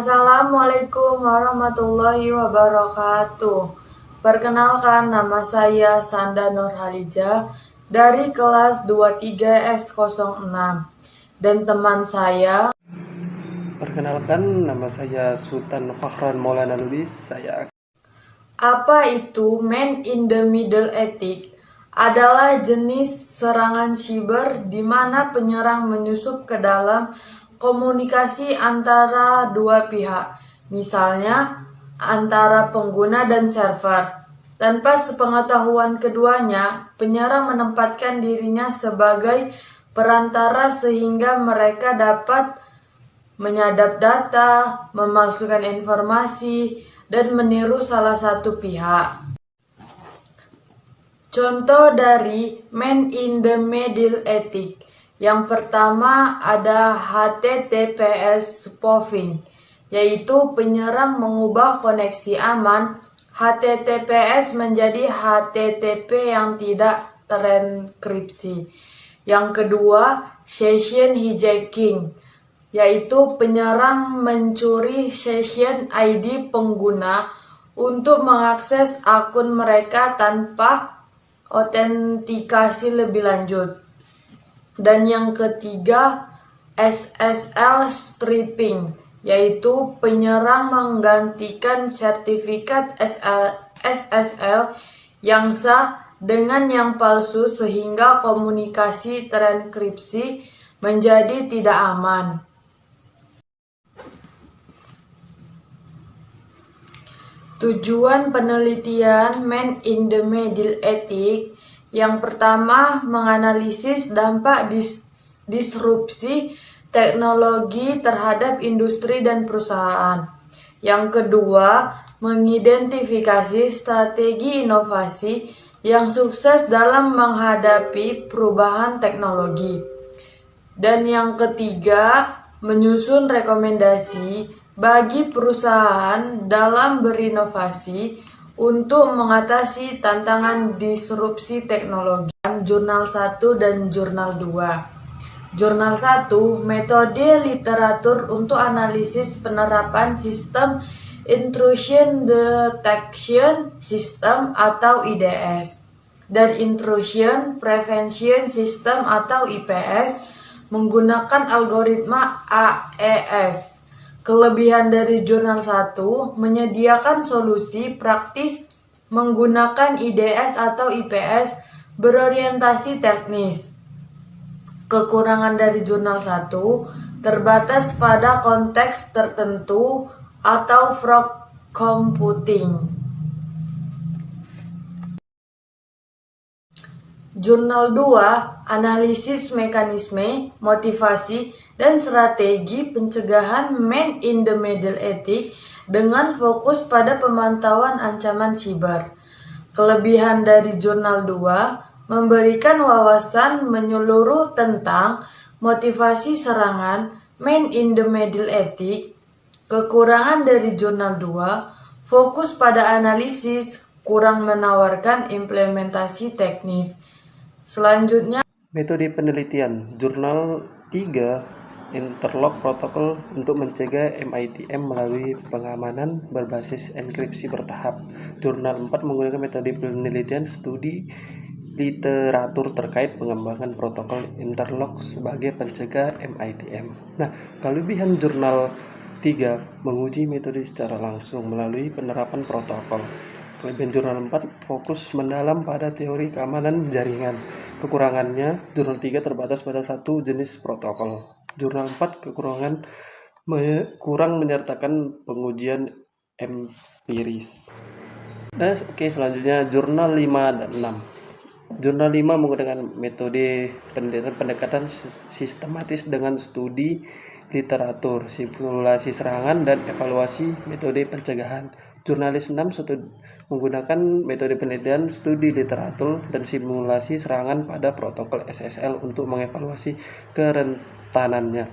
Assalamualaikum warahmatullahi wabarakatuh. Perkenalkan, nama saya Sanda Nurhalija dari kelas 23S06 dan teman saya. Perkenalkan, nama saya Sultan Fakhran Maulana Lubis. Apa itu man-in-the-middle attack? Adalah jenis serangan siber di mana penyerang menyusup ke dalam komunikasi antara dua pihak, misalnya antara pengguna dan server. Tanpa sepengetahuan keduanya, penyerang menempatkan dirinya sebagai perantara sehingga mereka dapat menyadap data, memasukkan informasi, dan meniru salah satu pihak. Contoh dari man-in-the-middle attack. Yang pertama ada HTTPS spoofing, yaitu penyerang mengubah koneksi aman HTTPS menjadi HTTP yang tidak terenkripsi. Yang kedua, session hijacking, yaitu penyerang mencuri session ID pengguna untuk mengakses akun mereka tanpa autentikasi lebih lanjut. Dan yang ketiga, SSL stripping, yaitu penyerang menggantikan sertifikat SSL yang sah dengan yang palsu sehingga komunikasi terenkripsi menjadi tidak aman. Tujuan penelitian man-in-the-middle attack yang pertama menganalisis dampak disrupsi teknologi terhadap industri dan perusahaan. Yang kedua, mengidentifikasi strategi inovasi yang sukses dalam menghadapi perubahan teknologi. Dan yang ketiga, menyusun rekomendasi bagi perusahaan dalam berinovasi untuk mengatasi tantangan disrupsi teknologi. Jurnal 1 dan Jurnal 2. Jurnal 1, metode literatur untuk analisis penerapan sistem Intrusion Detection System atau IDS dan Intrusion Prevention System atau IPS menggunakan algoritma AES. Kelebihan dari Jurnal 1 menyediakan solusi praktis menggunakan IDS atau IPS berorientasi teknis. Kekurangan dari Jurnal 1 terbatas pada konteks tertentu atau fog computing. Jurnal 2, analisis mekanisme, motivasi, dan strategi pencegahan man-in-the-middle attack dengan fokus pada pemantauan ancaman siber. Kelebihan dari Jurnal 2 memberikan wawasan menyeluruh tentang motivasi serangan man-in-the-middle attack. Kekurangan dari Jurnal 2 fokus pada analisis, kurang menawarkan implementasi teknis. Selanjutnya, Metode penelitian Jurnal 3, Interlock Protocol untuk mencegah MITM melalui pengamanan berbasis enkripsi bertahap. Jurnal 4 menggunakan metode penelitian studi literatur terkait pengembangan protokol interlock sebagai pencegah MITM. Nah, kelebihan Jurnal 3 menguji metode secara langsung melalui penerapan protokol. Kelebihan Jurnal 4 fokus mendalam pada teori keamanan jaringan. Kekurangannya, Jurnal 3 terbatas pada satu jenis protokol. Jurnal 4 kurang menyertakan pengujian empiris. Nah, selanjutnya Jurnal 5 dan 6. Jurnal 5 menggunakan metode penelitian pendekatan sistematis dengan studi literatur, simulasi serangan, dan evaluasi metode pencegahan. Jurnalis 6 menggunakan metode penelitian studi literatur dan simulasi serangan pada protokol SSL untuk mengevaluasi kerentanannya.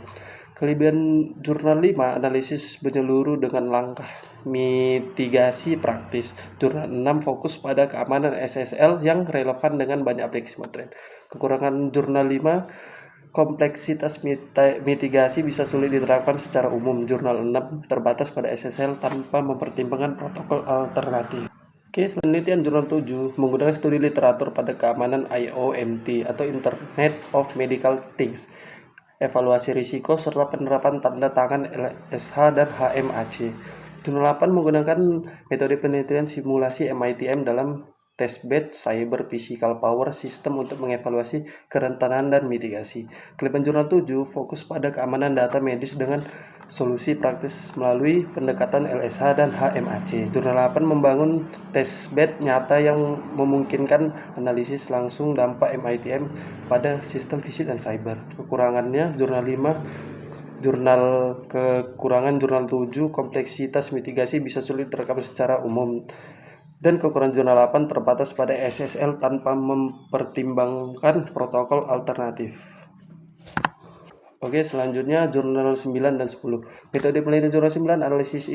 Kelebihan Jurnal 5, analisis menyeluruh dengan langkah mitigasi praktis. Jurnal 6 fokus pada keamanan SSL yang relevan dengan banyak aplikasi modern. Kekurangan Jurnal 5 Kompleksitas mitigasi bisa sulit diterapkan secara umum. Jurnal 6 terbatas pada SSL tanpa mempertimbangkan protokol alternatif. Oke, penelitian jurnal 7 menggunakan studi literatur pada keamanan IoMT atau Internet of Medical Things, evaluasi risiko, serta penerapan tanda tangan LSH dan HMAC. Jurnal 8 menggunakan metode penelitian simulasi MITM dalam testbed cyber physical power system untuk mengevaluasi kerentanan dan mitigasi. Kelebihan jurnal 7 fokus pada keamanan data medis dengan solusi praktis melalui pendekatan LSH dan HMAC. Jurnal 8 membangun testbed nyata yang memungkinkan analisis langsung dampak MITM pada sistem fisik dan cyber. Kekurangannya, jurnal 7, kompleksitas mitigasi bisa sulit terekam secara umum. Dan kekurangan jurnal 8 terbatas pada SSL tanpa mempertimbangkan protokol alternatif. Oke, selanjutnya jurnal 9 dan 10. Metode penelitian jurnal 9, analisis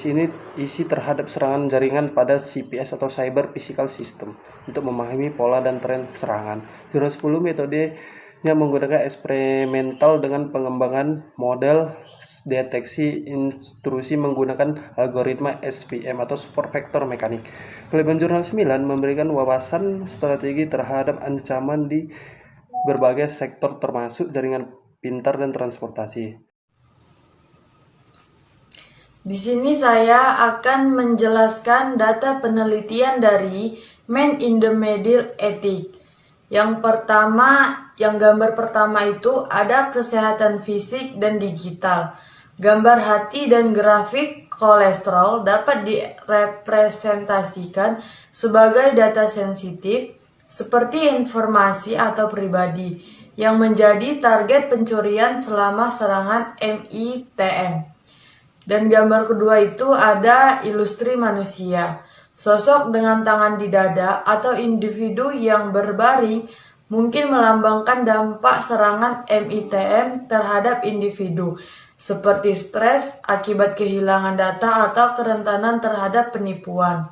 ini isi terhadap serangan jaringan pada CPS atau Cyber Physical System untuk memahami pola dan tren serangan. Jurnal 10 metodenya menggunakan eksperimental dengan pengembangan model deteksi intrusi menggunakan algoritma SVM atau super vector mekanik. Kelebihan jurnal 9 memberikan wawasan strategi terhadap ancaman di berbagai sektor termasuk jaringan pintar dan transportasi. Di sini saya akan menjelaskan data penelitian dari Man in the Middle Ethics. Yang gambar pertama itu ada kesehatan fisik dan digital. Gambar hati dan grafik kolesterol dapat direpresentasikan sebagai data sensitif seperti informasi atau pribadi yang menjadi target pencurian selama serangan MITM. Dan gambar kedua itu ada ilustri manusia. Sosok dengan tangan di dada atau individu yang berbaring mungkin melambangkan dampak serangan MITM terhadap individu, seperti stres akibat kehilangan data atau kerentanan terhadap penipuan.